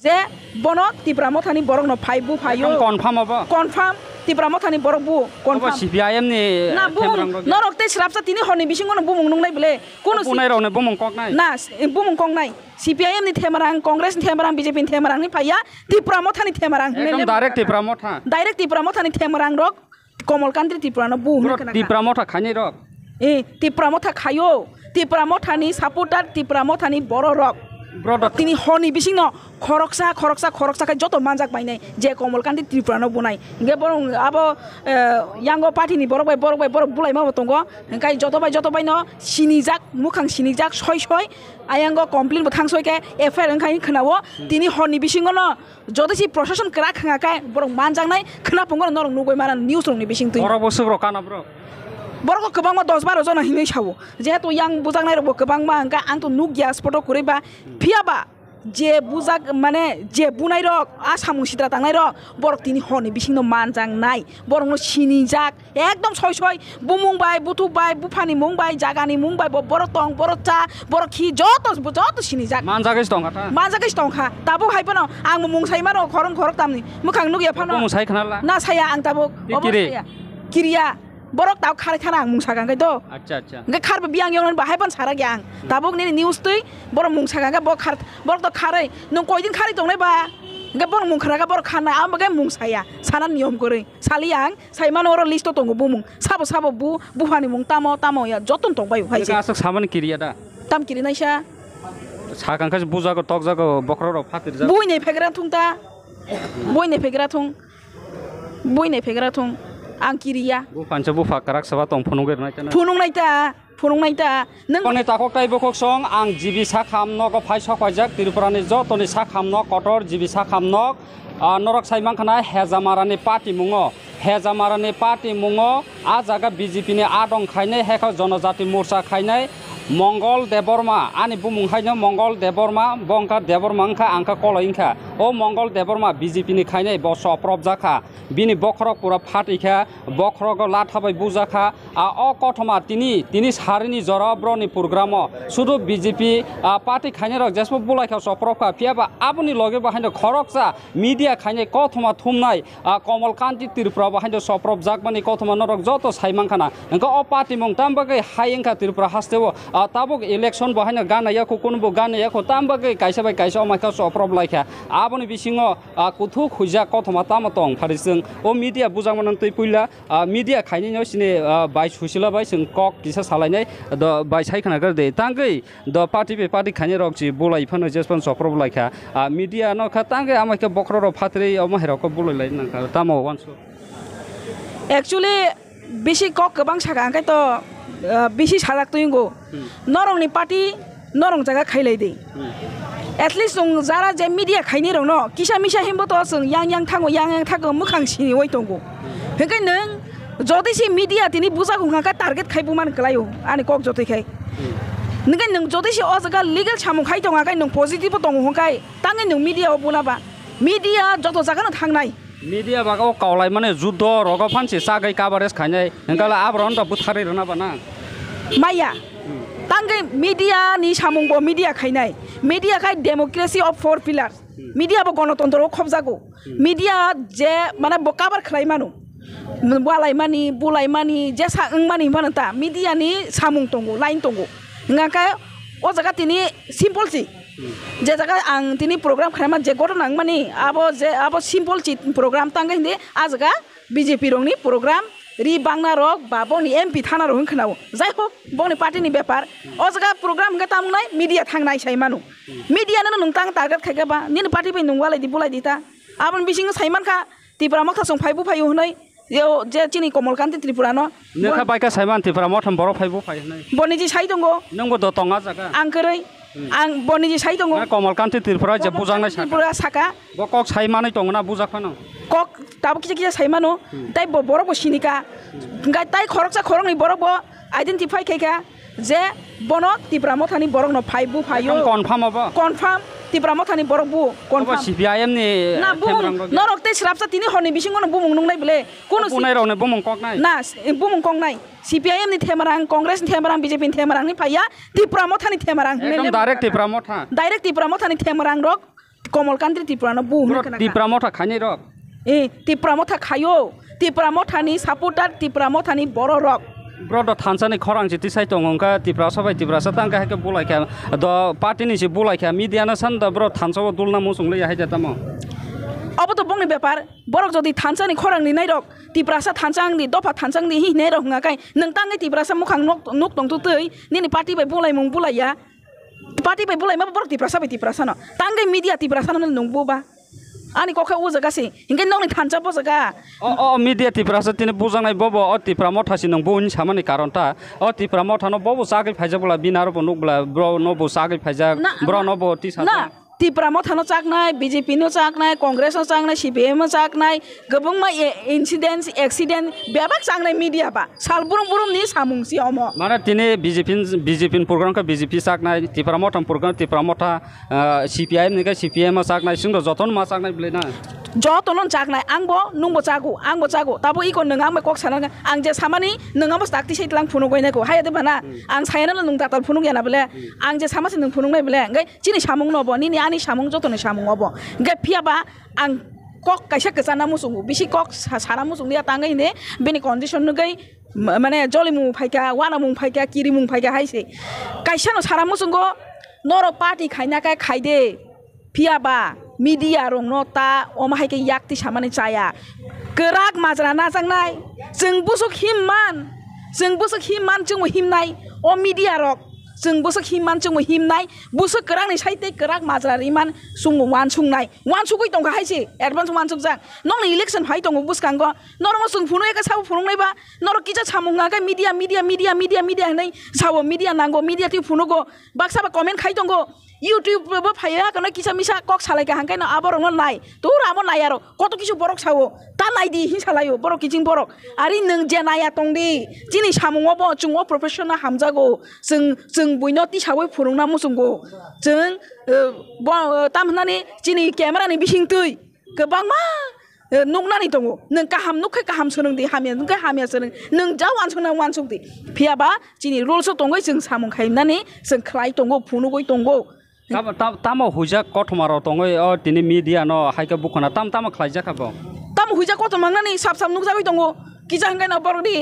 J bono Tipra Motha ni borok no phai bu phayo confirm aba confirm Tipra Motha ni borok bu confirm CPIM ni na bumung norok te srapsa tini honi bisingo no bumung nung nai bele kono bunai rone bumung kok nai na bumung kong nai CPIM ni themarang Congress ni themarang BJP ni themarang ni phaya Tipra Motha ni themarang ekdom direct Tipra Motha ni themarang rok Komol country Tipra no bu Tipra Motha khani rok Tipra Motha khayo Tipra Motha ni supporter Tipra Motha ni boro rok tini honi bising no khoroksa kai joto manjak bainai je Komol country Tipra no bunai nge borong abo yango party ni borok bai bulai ma tongo kai joto bai no sinijak mukhang sinijak soi ayango complain bo thangsoi ke FIR kai khnawo tini honi bising no jodi procession kra khanga kai borong manjak nai khna pongo norong nugoi mara news rong ni bising tui borok bosuk ro kana bro borok kebang ma 10-12 jon hinui sawo jehetu yang bujak nai ro kebang ma angka ang to nugya spot kore ba phiaba je bujak mane je bunai rok asamu sidra tangnai rok borok tini honi bising no manjang nai borok no sinijak ekdom soi bumung bai butu bai bufani mung bai jagani mung bai borok tong borok cha borok khi joto sinijak manjagis tongkha tabo haipono ang mung sai maro khorok tamni mukhang nugya phano mung sai khnala na saya ang tabo obosaya kiriya borok tau khare khana ang mung sagang kai to acha nge kharbe biang yong ba haipan sara gyang tabok ni news tui borok mung sagang ga borok to khare nong koidin khari tongnai ba nge borok mung khara ga borok khana am ga mung saya sana niyom kore saliang saimano ro list to tongo bumung sabo buhani mung tamo ya joton tong bai haise asuk saman kiriya da tam kiri naisa sagang khas bujago tokjago bokro ro phatir ja buine fegra thung ang kiriya bu pancha bu fakarak saba tong phunungger phunung naita nang kone takok tai bokok song ang jibi sakhamno ko phai sokhajak Tripurani jotoni sakhamno kotor jibi sakhamno norok saimang khana Hezamara ni Patimungo a jaga BJP ni adong khainai heka jonojati morcha khainai Mongol Debbarma ani bumung haino Mongol Debbarma bongka Debbarma angka angka koloingka o Mongol Debbarma BJP ni khainai bo soprop jaka bini bokrok pura phatikha bokrok lathabai bujaka o kothoma tini sarini jorobroni programo sudu BJP party khainai rok jespo bulaikha soprop kha piaba abuni loge bahaino khoroksa media khainai kothoma thumnai Komol country Tripura bahaino soprop jakmani kothoma norok joto saimang khana angka o party mong tambagai haingka Tripura hastebo tabuk election bahaino ganaya ko kunbo ganaya ko tambagai kaisa bai kaisa omaika soprop laikha aboni bisingo kuthu khuja kothoma tamatong pharising o media bujangman tui puila media khaini no sine bai Suchila bai sing kok kisa salainai the bai sai khana gar de tangai the party khani rok chi bolai phano jespon soprop laikha media no kha tangai amaika bokro ro phatrei omahero ko bolai lai nang tamo wanso actually bisi kok kebang saga angkai to bisi sadak tuingo norong ni party norong jaga khailai de at least sung jara je media khaini rong no kisa misa himbo to sung yang thago mukhang sini oi tongo hekai nang jodi si media tini buja gunga ka target khaibu man klayo ani kok joti khai ngai nang jodi si o jaga legal chamung khai tonga kai nang positive tong hongkai tangai nang media obuna ba media joto jaga na thangnai media baga o kaulai mane juddo rogo phanchi sagai coverage khainai ngala abron ta buthari rona bana maya tangai media ni chamung bo media khainai media khai democracy of 4 pillars media bo gণতন্ত্র khobjago media je mana bo cover khlai manu bulai mani jesa mani manata media ni samung tongo line tongo ngaka o jaga tini simple si je jaga ang tini program khaima je goto nang mani abo simple si program tanga hinde ajaga BJP rong ni program ri bangna rok baboni MP thana ro hingkhnao jai ho boni party ni bepar o jaga program ga tamnai media thangnai sai manu media na nung tang target khaiga ba nin party bai nungwalai di bulai dita abon bising saiman kha Tipra Motha song phaibu phayu hunai yo je chini Komol country Tripura no nekha baika saiman Tipra Motha borok phaibu phai hunai boniji sai dongo nangbo do tonga jaga angkorei ang boniji sai dongo Komol country Tripura je bujangnai Tripura saka bokok saimanai tongna bujakhano kok tabu kisa saimano tai borok bo sinika ngai tai khorok ni borok bo identify khaika je bono Tipra Motha ni borok no phaibu phayo confirm Tipra Motha ni borok bu confirm CPIM ni na norok te srapsa tini honi bisingo no bumung nung nai bele kono bunai rone bumung kok nai na bumung kong nai CPIM ni themarang Congress ni themarang BJP ni themarang ni phaya Tipra Motha ni themarang ekdom direct Tipra Motha ni themarang rok कमलकान्ति टिप्रानो बुहुमनि खोनाखा टिप्रा मथा खायनाय रक टिप्रा मथा खायो टिप्रा मथानि सापर्टार टिप्रा मथानि बर' रक broad थानसानि खरां जिति साइ दं अंका टिप्रा सबाय टिप्रा सातांका हेके बुलायखा द पार्टीनि से बुलायखा मिडियानो सान द ब्र थानसाव दुलना मुसुंलै हाय जाताम अब तो बंनि बेपार बरक जदि थानसानि खरांनि नाय रक टिप्रासा थानसांनि दफा थानसांनि हि ने रक ngakai नों तांगे टिप्रासा मुखां नक दं तुतै निनि पार्टी बाय बुलाय मुं बुलाया पार्टी बाय बुलाय मा बरक टिप्रासा बाय टिप्रासा न तांगे मीडिया टिप्रासा न नंगबोबा आनी कखा उजगासि हिंगे नंनि थानसा बजगा मीडिया टिप्रासा तिने बुजांनाय बबो टिप्रा मथासि नंग बुनि सामानि कारणता टिप्रा मथानो बबो सागै फायजाबला बिनारो नकब्ला ब्र नबो सागै फायजा ब्र नबो टिसा टिप्रा मथानो चाकनाय बीजेपी नो चाकनाय कांग्रेस नो चाकनाय सीपीएम नो चाकनाय गोबांमा इन्सिडेंट एक्सीडेंट बेबा चाकनाय मीडिया बा साल बुरुम बुरुम नि सामुंसि अमो माने तिने बीजेपी प्रोग्राम का बीजेपी चाकनाय टिप्रा मथाम प्रोग्राम टिप्रा मथा सीपीआईएम निका सीपीएम मा चाकनाय सिंग जतन मा चाकनाय ब्लेना जतन चाकनाय आंबो नुंबो चागो ताबो इको नों आं कक साना आं जे सामानि नोंआबो दाक्ति सैतलां फुनु गयनायखौ हाय देबाना आं सायना नों दाताल फुनु गयाना बेले आं जे सामासे नों फुनु नाय बेले गय चिनि सामुं नबो नि आनि सामुं जतन सामुं अबो गय फियाबा आं कक कायसा कसाना मुसुंगु बिसि कक सारा मुसुंदिया तांगै ने बेनि कन्डिशन नु गय माने जलिमु फायका वानामु फायका किरिमु फायका हायसे कायसा न सारा मुसुंगो नरो पार्टी खायना काय खायदे फियाबा मीडिया रंनो ता अमाहायके याक्ति सामानि चाया गोराक माजरा नाजांनाय जों बुसुक हिममान जों हिमनाय अ मीडिया रक जों बुसुक हिममान जों हिमनाय बुसुक गोराकनि साइते गोराक माजरा रिमान सुंगु वानसुंनाय वानसुगै दं हायसे एडभान्स वानसुक जां नंनि इलेक्शन फाइ दं बुसकांगो नरम सुं फुनु एका साव फुनुनायबा नर किजा सामुंगा गा मीडिया नै साव मीडिया नांगो मीडिया ति फुनुगो बाक्साबा कमेन्ट खाइ दंगो YouTube बो फाया कनो किसा मिसा कक सालायका हांकाय न आबरंग नाय तो रामो नायारो कत किसु बरक सावो ता नायदि हि सालायो बरक किजिं बरक आरि नों जे नाया तंदि जिनि सामुंगबो जों प्रोफेसनल हामजागो जों बयनो ति सावै फुरुंना मुसुंगो जों तामनानि जिनि केमेरानि बिसिं तै गोबां मा नंनानै दङ नों गाहाम नुखै गाहाम सोलोंदि हामिया नों हामिया सोलों नों जा वानसुना वानसुदि फियाबा जिनि रुल्स दङ जों सामुं खायनानै जों ख्लाय दङ फुनुगै दङ तामा हुजा कथमारो दङै तिनि मिडिया न हायका बुखना तामा खायजाखाबो तामा हुजा कथमांनानै साब नुजाबाय दङ किजा हंगायना बरनि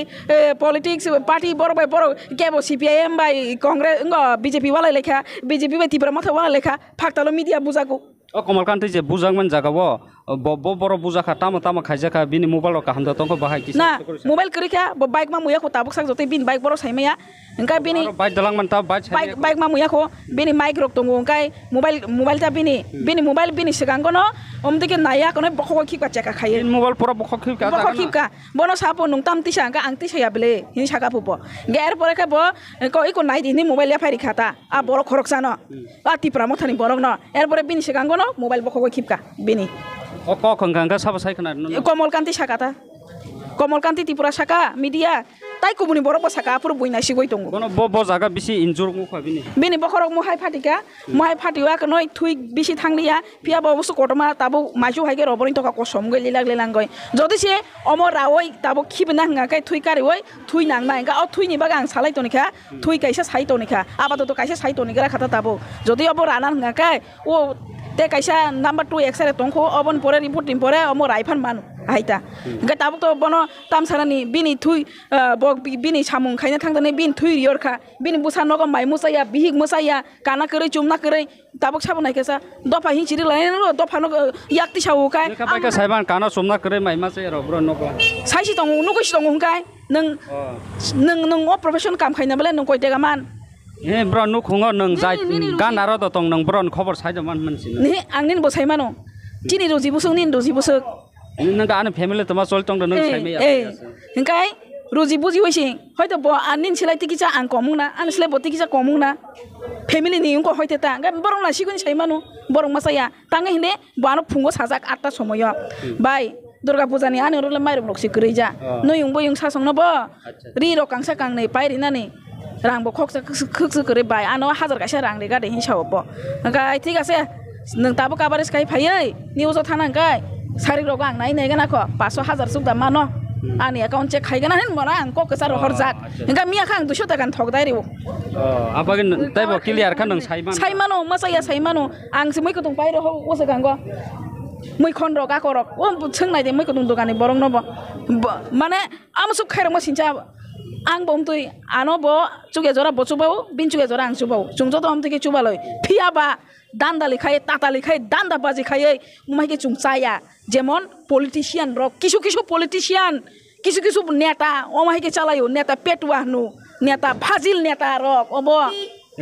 पॉलिटिक्स पार्टी बर बाय बर केबो सीपीआईएम बाय कांग्रेस बीजेपी वाला लेखा बीजेपी बाय टिप्रा मथा वाला लेखा फाक्तालो मिडिया बुजागो कमलकान्ति जे बुजांमोन जागाबो बर बुजाखा तामा खायजाखा बिनि मोबाइल काहामदा तंको बाहाय किसा ना मोबाइल करिखा बाइक मा मुयाखौ ताबुक साक जते बिन बाइक बर सायमाया ओंका बिनि बाइक दलांमोन ता बाइक मा मुयाखौ बिनि माइक रक दङ ओंकाय मोबाइल ता बिनि मोबाइल बिनि सिगांगो न ओमदिके नाया कने बखौ खिका चेका खायो मोबाइल पुरा बखौ खिका बनो सापो नं ताम तिसा ओंका आं तिसाया बेले हिनि साका फुपो गेर परे का बो इको नाय दिनि मोबाइल या फारि खाता आ बर खरक जानो आ टिप्रा मथानि बरक न एर परे बिनि सिगांगो न मोबाइल बखौ खिका बिनि खंगांगा साबा सायखना कमलकान्ति साकाता कमलकान्ति टिप्रा साका मिडिया ताइ कुबुनि बरक साका पुर बयनासि गय दङ बनो बो जागा बिसि इनजुर मुखा बिनि बखरक मोहाय फाटिवा कनय थुइ बिसि थांलिया फिया बबसु कटमा ताबो माइसु हायगे रबरनि तका कसम गय लिलाग गय जदि से अमर रावै ताबो खिबना हंगाकै थुइ कारि वै थुइ नांनाय गा थुइनि बागा आं सालाय तनिखा थुइ काइसा साइ तनिखा आबाद तो काइसा साइ तनिखा खाता ताबो जदि अब राना हंगाकै ओ ते काइसा नंबर 2 एक्सरे तंखो अबन परे रिपोर्टिं परे अमर राइफान मानु हाइता गा ताबो तो बनो तामसारानि बिनि थुइ बिनि सामुं खायना थांदने बिन थुइ रियरखा बिनि बुसा नग माइ मुसाया बिहिक मुसाया काना करे चुमना करे ताबक साबो नायकेसा दफा हि चिरि लायन रो दफा नग याक्ति सावो काय का साइबान काना चुमना करे माइ मासे रब्र नग साइसि दङ नगसि दङ हुंकाय नों प्रोफेसन काम खायना बेले नों कयतेगा मान ए ब्र नु खुङो नों जाय गानारो द तंग नों ब्रन खबर साइद मान मानसि ने आंनिन बसाय मानो चिनि रोजि बुसुं निन रोजि बुसुक नों गान फेमिलि तमा चल तंग नों साइमे ए हिंकाय रोजि बुजि होइसि हयतो ब आनिन सिलाय तिकिसा आं कमुंना आन सिलाय बति किसा कमुंना फेमिलि नि उंको हयते ता गा बरं ना सिगुनि साइ मानो बरं मासाया तांगे हिने बानो फुंगो साजाक 8 ता समय बाय दुर्गा पूजा नि आनो रले माइरं लक्सि गरैजा नय उंबो युं सासंनो ब रि रो कांसा कांनै पाइरिनानि रांबो खक्स करे बाय आनो 1000 गायसा रां रे गादे हिसाब गाय ठीक आसे नों ताबो काबारेस खाय फायै निउजआव थानांगाय सारि रग आं नाय नेगोनाखो 500,000 सुक दामा न ani account check khai gana hen mona ang ko kesar horjak hingga mia khang 200 takan thok dai rewo abagin taibo clear kan nang saimano masaya saimano ang simoi ko tung pai ro ho osa gang go moi khon ro ga ko ro o chung nai de moi ko tung dogani borong no bo mane amsuk khairong ma sincha ang bom tui ano bo chuge jora bo chubau bin chuge jora ang chubau chungjo to am tike chubaloi phia ba danda likhai tata likhai danda baji khai umai ke chungchaya jemon politician ro kisu politician kisu neta omai ke chalayo neta petua nu neta phajil neta ro obo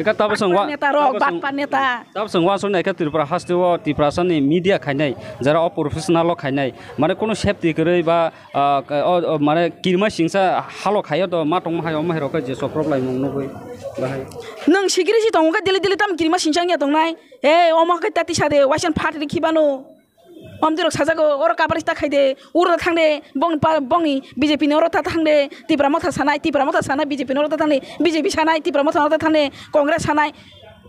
eka tabsangwa neta ro batpa neta tabsangwa sone ka Tripura hastewo Tipra sani media khainai jara o professional khainai mane kono safety korei ba mane kirma singsa halo khayo to matong hayo mahero ka je sokrop lai mong noi bahai nang sigiri si tong ka dili tam kirma singsang ya tong nai e oma ka tati sade wasan phat ri khibano omdirok sajago oro kabarista khaide uro thangde bongi BJP ne oro thangde Tipra Motha sanai BJP ne oro thangde BJP sanai Tipra Motha oro thangde Congress sanai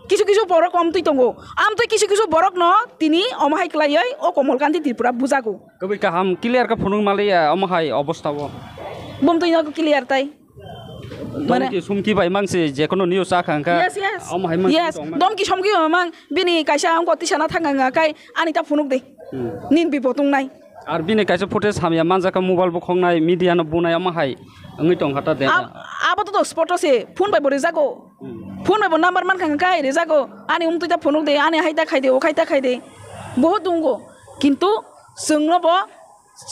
kisu borok om tui tongo am tui kisu borok no tini omahai klaioi o komolkanti Tripura bujago kobui ka ham clear ka phunung malaya omahai obostha bo bom tui na ko clear tai মানে কি সুমকি ভাই মাংসে যে কোনো news আখাঙ্কা omahai mang yes dom ki somki mang bini kaisa am koti sana thanga kai ani ta phunuk de nin bipotung nai আর বিনে কাছে footage হামিয়া মানজাকা mobile বখংনাই media ন বুনাই আমাহাই ngui tong hata de abo to spot se phone bai bore jago phone bai number man khang kai re jago ani tuita phonuk de ani haita khaide o khaita khaide bahut dungo kintu sungno bo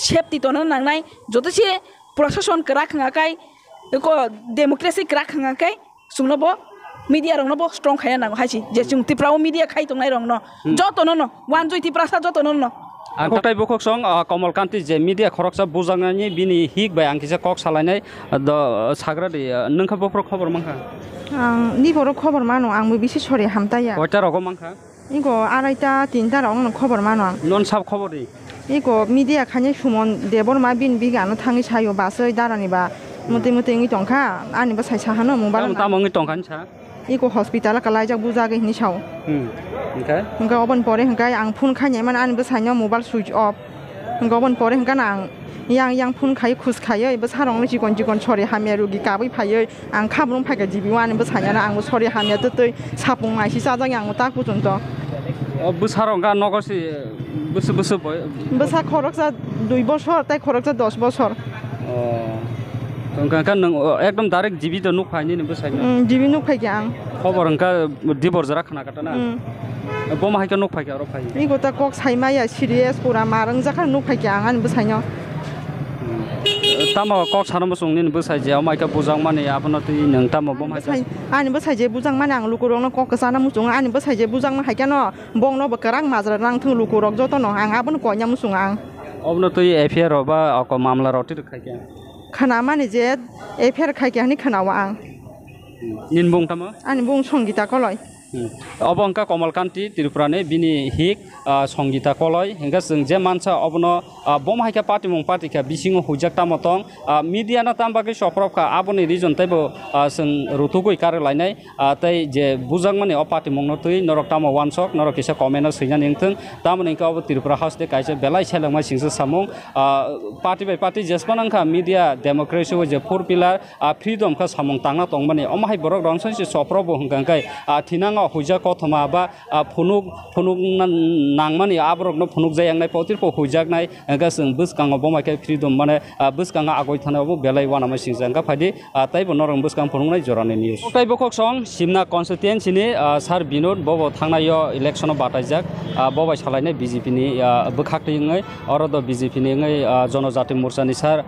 safety to nang nai joto se proshashan kra khanga kai ko democracy kra khanga kai sungno bo media rong no bo strong khaya nang haisi je chung Tipra media khai tong nai rong no joto no wan joi Tipra sa joto no Angkotai bokok song Komalkanti je media khoroksa bujangani bini hik bai angkisa kok salainai do sagra de nongkha bokro khobor mangkha ni boro khobor mano ang mo bisi sore hamtaya koita rogo mangkha igo araita tinta rong khobor mano non sab khobori igo media khane sumon Debbarma bin bigano thangi sayo basoi darani ba mote ngi tongkha ani ba sai sahano mobile ta mongi tongkhan cha igo hospital kalai jak bujage ni saw okay hingga obon pore hingga ang phun khanye man ani ba saino mobile switch off hingga obon pore hingga nang yang phun khai khus khayo ba sarong ni jikon sore hamya rugi kabai phayo ang khabrong phaiga jibi wani ba saino na ang sore hamya tei sapung mai si sajang yang ta kujon to bu sarong ga nogosi busu boy basa khoroksa 2 বছর tai khoroksa 10 বছর tongka kan ekdom direct jibi to nuk phaini ne bu saino jibi nuk phai ang khobor angka dibor jara khana kata na boma haika nuk phai aro phai ni gota kok saima ya serious pura marang jaka nuk phai ang an bu saino tamo kok sanam sungni bu sai je maika bujang mane apno ti nang tamo boma haika ani bu sai je bujang mane ang lukurong no kok sana musung ani bu sai je bujang ma haika no bong no bakarang mazra nang thung lukurok joto no ang abon ko nyam musung ang obno tu affair ba ko mamla roti khai kya khana mane je affair khai kya ni khana wa ang nin bong tamo ani bong songita koloi Obongka Komalkanti Tripurane bini hik songita koloi hingga sung je mansa obno bom haika Patimungo party ka bisingo hujak tamotong media na tambagi soprop ka aboni region taibo sung rutugoi kar lainai tai je bujang mane o Patimungo tui norok tamo wansok norok kisa comment seinan ingtung tamoni ka ob Tripura house de kaise belai selangma singsa samung party by party jespanangka media democracy je four pillar freedom ka samung tangna tongmani omahai borok rongson si soprobo hingkai thinang huja kothoma ba phunuk nangmani abrok no phunuk jayang nai potir po hujak nai ga sung buskang oboma ke freedom mane buskang agoi thana bo belai wana ma singjang ka phadi tai bo norong buskang phunuk nai jorani news tai bokok song simna constituency ni sar binod bobo thangna yo election batajak bobai salai BJP ni bukhakti ngai orodo BJP ni ngai jonojati morcha ni sar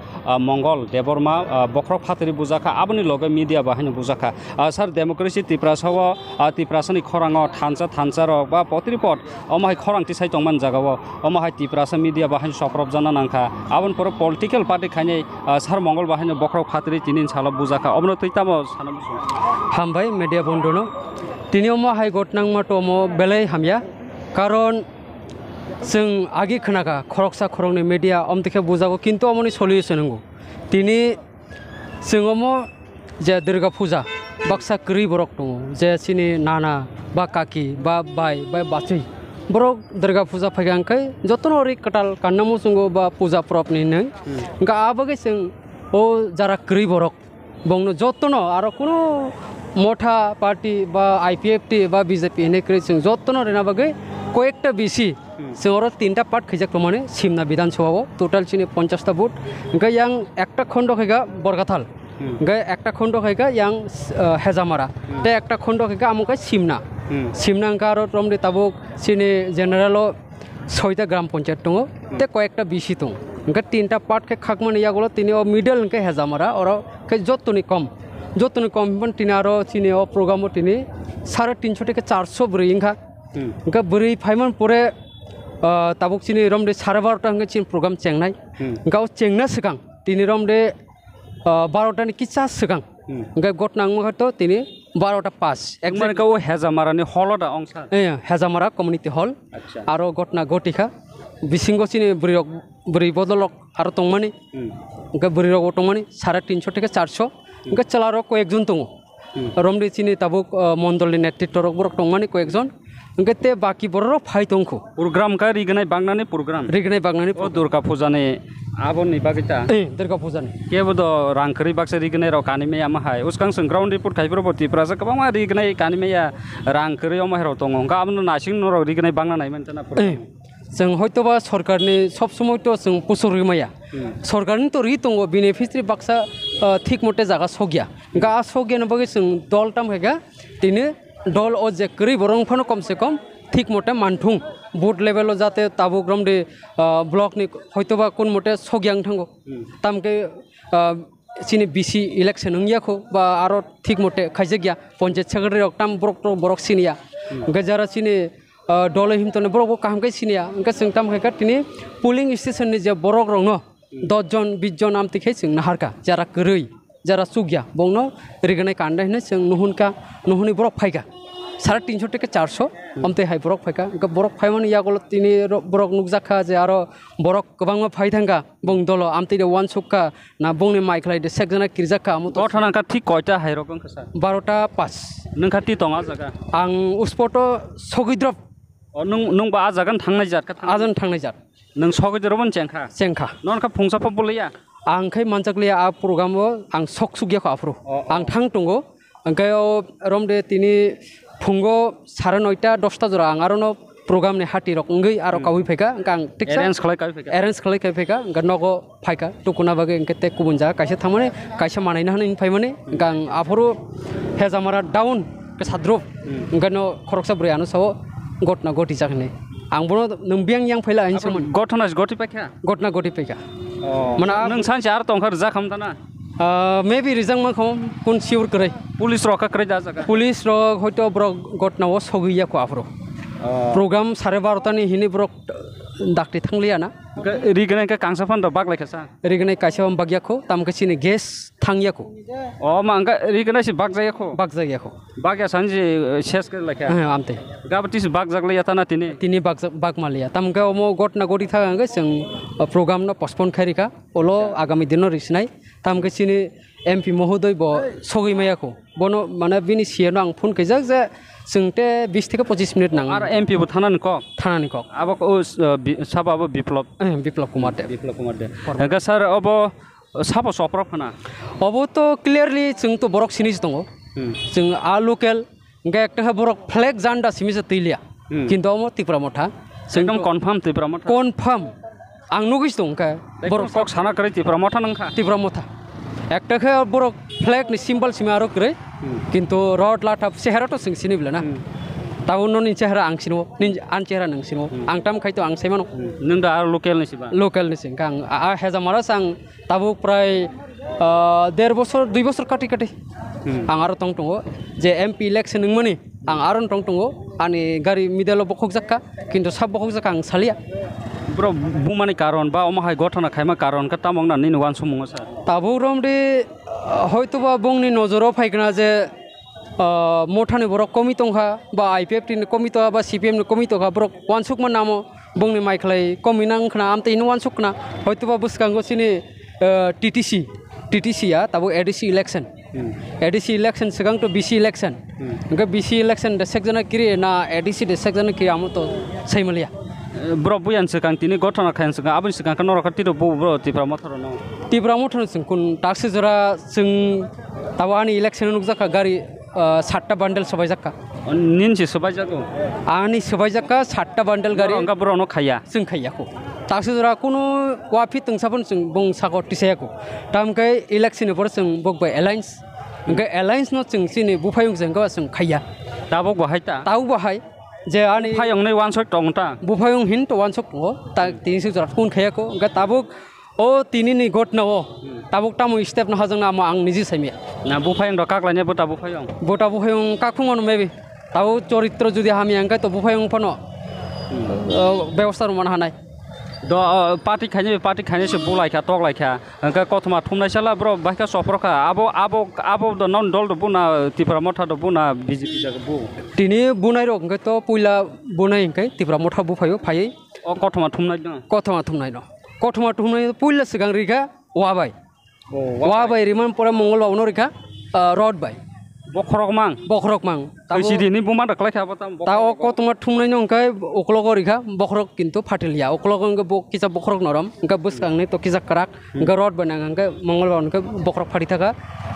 Mongol Debbarma bokrok phatri bujaka aboni loge media bahani bujaka sar democracy Tipra sawo Tipra sani khorango thansa rok ba potripot omahai khorang ti sai tongman jagao omahai Tipra sa media bahani sokrop jana nangkha abon poro political party khane sar Mongol bahani bokrok phatri tinin sala bujaka obno tuitamo sanam hambai media bondono tini omahai gotnang ma tomo belai hamya karon जों आगे खोनागा खरकसा खरंनि media अमतेखे बुजागो किन्तु अमनि solution नंगौ तिनि जोङो जे दुर्गा फुजा बाक्सा गरी बरक दङ जे सिनि नाना बा काकी बा बाय बा बाचै borok durga puja phaigang kai jotno ri katal kannamu sungo ba puja prop ni nei ga abage sing o jara kri borok bongno jotno aro kono Motha party ba IPFT ba BJP ne kri sing jotno rena bage koyekta bisi singoro 3টা part খাইজাক প্রমাণে সিমনা বিধানসভা total চিনি 50টা vote গে young একটা খণ্ড খাইগা বরগাথাল গে একটা খণ্ড খাইগা young Hezamara তে একটা খণ্ড খাইগা আমুকা সিমনা সিমনা আরো রমদে তাবুক চিনি জেনারেল 6টা গ্রাম পঞ্চায়েত দङ তে কয়েকটা বিসি দङ গে 3টা পার্ট কে খাকমানে ইয়াগুলো তিনি মিডল কে হেজামারা ওর কে যতনি কম তিনি আরো চিনি প্রোগ্রাম তিনি 350 থেকে 400 ব্রি ইংখা গে ব্রি ফাইমান পরে tabuk sini rom de 12:30 hingga chin program chengnai gau chengna sekang tini rom de 12ta ni kicha sekang ga gotnang mo to tini 12ta pass ekbar gau Hezamara ni hall da ongsa Hezamara community hall aro gotna gotikha bisingo sini bri bodolok aro tongmani ga bri rok tongmani 350 থেকে 400 ga chalaro ko ekjon tongo rom de sini tabuk mondol ni netitro rok borok tongmani ko ekjon Ngete baki borok phai tongkho program ka rignai bangnani program o durga puja ne abon ni bagita durga puja ne kebo do rangkri bakse rignai ro kanime ya mahai uskang sing ground report khaibro boti prasa kabang ma rignai kanime ya rangkri o mahero tongo ga amno nasing no ro rignai bangnanai mantana जों हयतोबा सरकारनि सब समय तो जों पुसुरि माया सरकारनि तो रि दङ बेनिफिसियारि बाक्सा ठीक मते जागा सगिया गा सगियानो बगे जों दल टाम हेगा तिने दल ओ जे करि बरं फनो कम से कम ठीक मते मानथुं बुथ लेभेल जाते ताबु ग्राम दे ब्लक नि हयतोबा कोन मते सगियां थांगो तामके सिनि बिसि इलेक्शन नंगियाखौ बा आरो ठीक मते खाइजेगिया पंचायत सेक्रेटारि टाम बरक सिनिया गजारा सिनि दल हिमतने बरक कामकै सिनिया अंका जों ताम हेगा तिनि पुलिं स्टेशन नि जे बरक रंनो 10 जन 20 जन आमतिखै जों नाहारका जारा गरै যারা সুগিয়া বংন রিগনাই কান্ডা হিনে जों नुहुनि बरक फाइगा 350 থেকে 400 আমতে হাই बरक फाइगा बरक फाइमान यागल तिनि बरक नुकजाखा जे आरो बरक गोबांमा फाइथांगा बं दल आमते वान सुक्का ना बंनि माइखलाइ दे सेकजना किरजाखा मत गथनाका ठीक कयटा हाइरक अंकसा 12टा 5 नोंखा ति दङा जागा आं उसपट सगिद्रब नों बा जागान थांनाय जात आजन थांनाय जात नों सगिद्रबन चेंखा ननखा फुंसा फबलिया आंखै मानजाकलिया आ प्रग्राम आं सक सुगियाखौ आफ्रो आं थां दंगो ओंखाय रमदे तिनि फुंगो 9:30 10टा जरा आं आरो program ni hati rok ngai aro kawi pheka kang tik arrange khalai kai pheka ganogo phaika tukuna bage engkete kubunja kaisa thamane kaisa manaina hanin phaimane kang aforo Hezamara down ke sadrop gano khoroksa briano sawo gotna goti jakne angbono nungbiang yang phaila ain somon gotna goti pheka mana nung sanse ar tongkhar jakhamtana maybe rizang ma khom kun sure krai police rok ka krai da jaga police rok hoito bro gotna o sogiya ko afro program 12:30 ni hini brok dakti thanglia na rignai ka kangsa fan da baglai khasa rignai kaisa bagya kho tam ka sini gas thangya kho ma anga rignai si bagjaya kho bagya sanji ses kar lakha amte gabati si bagjagla yata na tini bag malia tam ka mo gotna goti thanga जों program na postpone kharika olo agami dino risnai tam ka sini MP mohodoy bo sogoi maya kho bono mana bini sieno ang phone kaijak je जोंते 20 থেকে 25 minute नांग आरो MP बो थानानि कक आबो साबाबो बिप्लब कुमार दे गा sir अबो साबो सप्र फना अबो तो clearly जों तो बरक सिनिस दङ जों आ लोकल गा एकटा बरक फ्लैग जान्डा सिमिस तैलिया किन्तु अमो तिप्रा मथा एकदम कन्फर्म तिप्रा मथा कन्फर्म आं नगिस दं का बरक कक साना करे तिप्रा मथा नंखा तिप्रा मथा एकटा बरक फ्लैग नि सिम्बल सिमा आरो करे किन्तु रड लाटाप चेहरा तो जों सिनिब्ला ना टाउन नि चेहरा आं सिनो आन चेहरा नों सिनो आं टाम खायतो आं सायमानो नों दा लोकल नि सिं आं आ हेजामारा आं ताबु प्राय 1.5 বছর 2 বছর काटि आं आरो तंग जे MP इलेक्शन नोंमोनि आं आरो तंग आनि गारि मिडल बखक जाक्का किन्तु सब बखक जाक्का आं सालिया ब्रो बुमानि कारण बा अमाहाय गठना खायमा कारण का तामंगना नि नवान समंग सर ताबु रमदे हयतोबा बंनि नजराव फायगना जे मथानि बरक कमिटंखा बा IPFT नि कमिटो बा CPM नि कमिटोखा बरक वानसुकमा नामो बंनि माइखलाय कमिनांखना आमते इन वानसुकना हयतोबा बुसकांगो सिनि TTC या ताबु ADC इलेक्शन एडिसि इलेक्शन सिगां तो बीसी इलेक्शन उनका बीसी इलेक्शन दे सेक्जना किरी ना एडिसि दे सेक्जना किरी आमो तो सैमलिया ब्रो बुयान सिगां तिनि घटना खायन सिगां आबुन सिगां का नरक तिरो ब्रो तिप्रा मथर न तिप्रा मथर सिं कुन टाक्सि जरा सिं तावानि इलेक्शन नुकजाका गारि 7टा बान्डल सबाय जाका निनसि सबाय जागो आनि सबाय जाका 7टा बान्डल गारि अंगा ब्रो न खाया जों खायाखौ टाक्सि जरा कुनु वाफि तंसाबन जों बं सागो टिसायाखौ तामकै इलेक्शन पर जों बगबाय एलायन्स उनका एलायन्स न जों सिनि बुफायं जों गा जों खाया दाबो बहायता ताउ बहाय जे आनि फायं नै वान सक टंटा बुफायं हिन तो वान सक ता तिनि जरा कुन खायाखौ उनका ताबुक ओ तिनि नि गट न ओ ताबुक तामु स्टेप न हाजों ना आं निजि साइमे ना बुफायं द काकलाने बता बुफायं काकुंगन मेबि ताउ चरित्र जुदि हामि अंका तो बुफायं फनो व्यवस्था रमान हानाय द पार्टी खाने से बुलायखा तगलायखा अंका कथमा थुमनायसाला ब्रो बाइका सफरखा आबो द नन दल द बुना तिप्रा मथा द बुना बीजेपी जाग बु तिनि बुनाय रक अंका तो पुइला बुनाय अंका तिप्रा मथा बुफायो फायै अ कथमा थुमनाय न कथमा थुमनाय पुइला सिगां रिखा वाबाय रिमान परा मंगलबार न रिखा रड बाय बखरक मां सिदिनि बुमा दखलायखा ता ओ कथमा थुमनाय अंका अकलग रिखा बखरक किन्तु फाटिलिया अकलग अंका किसा बखरक नरम अंका बसकांनै तो किसा कराक अंका रड बायनां अंका मंगलबार अंका बखरक फाटि थाका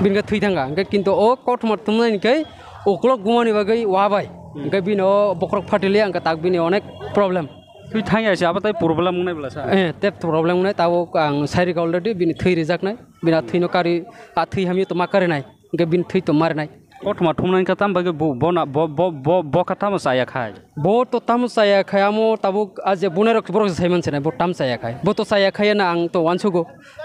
बिनका थै थांगा अंका किन्तु ओ कथमा थुमनायनिकै अकलग गुमानि बागै वाबाय अंका बिनो बखरक फाटिलिया अंका ताक बिनि अनेक प्रब्लेम थै थांयासै आबाथाय प्रब्लेम मुनायब्ला सा ते प्रब्लेम मुनाय ताव आं साइरिक अलरेडी बिनि थै रिजाकनाय बिना थैनो कारि आ थै हामि तो मा कारिनाय अंका बिनि थै तो मारनाय कथमा थुमनाय का ताम बागे बना ब कथाम साया खाय बो तो ताम साया खायामो ताबुक आज बुनाय रक बरक साइमन सेनाय बो ताम साया खाय बो तो साया खाय ना आं तो वानसुगो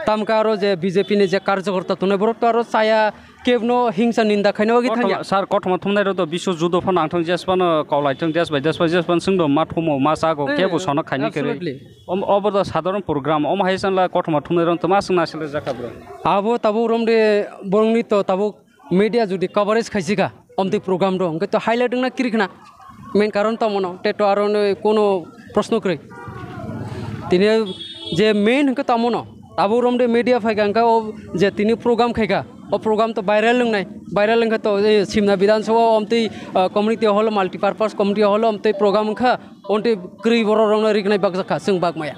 ताम कारो जे बीजेपी ने जे कार्यकर्ता तुने बरक तो आरो साया केबनो हिंसा निंदा खायनो गि थांया सार कथमा थुमनाय र तो विश्व जुदो फन आंथं जेसपान कलायथं जेसपान सिंदो मा थुमो मा सागो केबो सना खायनि केरे ओवर द साधारण प्रोग्राम ओम हायसनला कथमा थुमनाय र तो मा संना सेले जाखाब्रो आबो ताबु रमदे बरंनि तो ताबु मीडिया जुदी कवरेज खाइसिका अमति प्रोग्राम दो अंके तो हाइलाइट ना किरिखना मेन कारण तो मनो टेटो आरो कोनो प्रश्न करे तिने जे मेन हके तो मनो ताबु रमदे मीडिया फाइका अंका ओ जे तिनि प्रोग्राम खाइका ओ प्रोग्राम तो वायरल लंगा तो सिमना विधानसभा अमति community hall multipurpose community hall अमति प्रोग्राम खा ओंते क्रि बर रंग रिकनाय बागजाखा जों बागमाया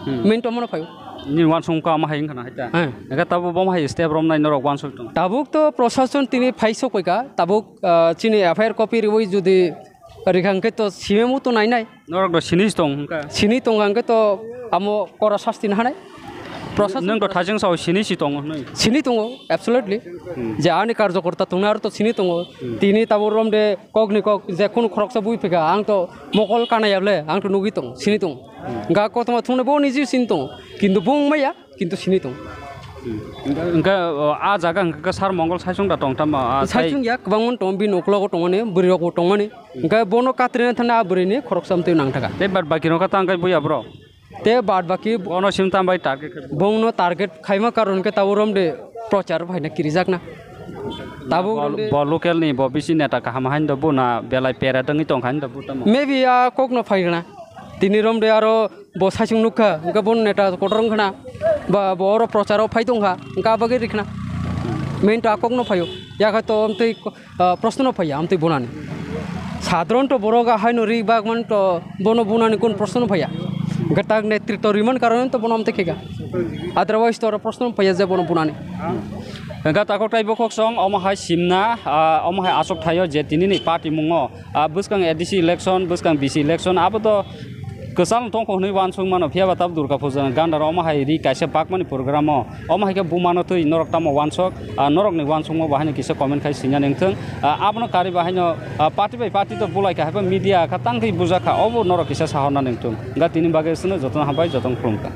मेन तो मनो फायो नि वानसं का मा हायिं खाना हायता एका ताबु बम हाय स्टेप रम नाय नरक वानसं ताबुक तो प्रशासन तिनि फाइसो कयका ताबुक चिनि एफआईआर कपि रिवै जुदि रिखांके तो सिमेमु तो नायनाय नरक द सिनिस दं सिनि तंगांके तो आमो करा शास्ति न हानाय प्रशासन नों तो थाजों साव सिनि दं सिनि दङ एब्सोल्युटली जे आनि कार्यकर्ता तंनार तो सिनि दङ तिनि ताबु रमदे कगनि कग जे खुनु खरकसा बुइ फैका आं तो मकल कानायाबले आं तो नुगि दं सिनि दं गा कतमा थुंने बो निजि सिन दं किन्तु बुं माया किन्तु सिनि दं इंका आ जागा इंका सार मंगल साइसं दा दं तामा साइसं या गोबांमोन दं बि नखलागो दंने बुरियागो दंने इंका बनो कात्रिना थाना बुरिनि खरकसामते नां थाका ते बाद बाकी नका तांगाय बुया ब्रो ते बाद बाकी बनो सिमताम बाय टारगेट बोंनो टारगेट खाइमा कारण के तावरम दे प्रचार भाइना किरिजाकना ताबु ब लोकल नि ब बिसि नेता का हम हाइन द बुना बेलाय पेरा दंगि दं हाइन द बुतम मेबी आ कोकनो फाइगना तिनि रम दे आरो ब साइसं नुखा इंका बन नेता कोटरं खना बा बर प्रचार फाइ दंहा इंका बागे रिखना मेन तो आकोकनो फायो याखा तो अमते प्रश्न फाया अमते बुनानि साधारण तो बरगा हाइनो रि बागमान तो बनो बुनानि कोन प्रश्न फाया गताग नेतृत्व रिमन कारण तो बनम तेखेगा अदरवाइज तो प्रश्न फैया जे बन बुनानि गताको टाइबो खक्सं अमहाय सिमना अमहाय आसक थायो जे तिनि पार्टीमुंगो बुसकां एडिसि इलेक्शन बुसकां बीसी इलेक्शन आबो तो गोसाल तंख हनै वानसं मानो फियाबा ताब दुर्गा पूजा गान्दार अमहाय रि काइसे पाकमानि प्रोग्राम अमहाय के बुमानो थै नरक ताम वानसक नरकनि वानसंगो बाहायनो किसे कमेन्ट खाइ सिnya नोंथों आबनो कारि बाहायनो पार्टी बाय पार्टी तो बुलायका हाबा मीडिया का तांगै बुजाखा अबो नरक किसे साहरना नोंथों गा तिनि बागै सुनो जतन हाबाय जतन खुलुमका।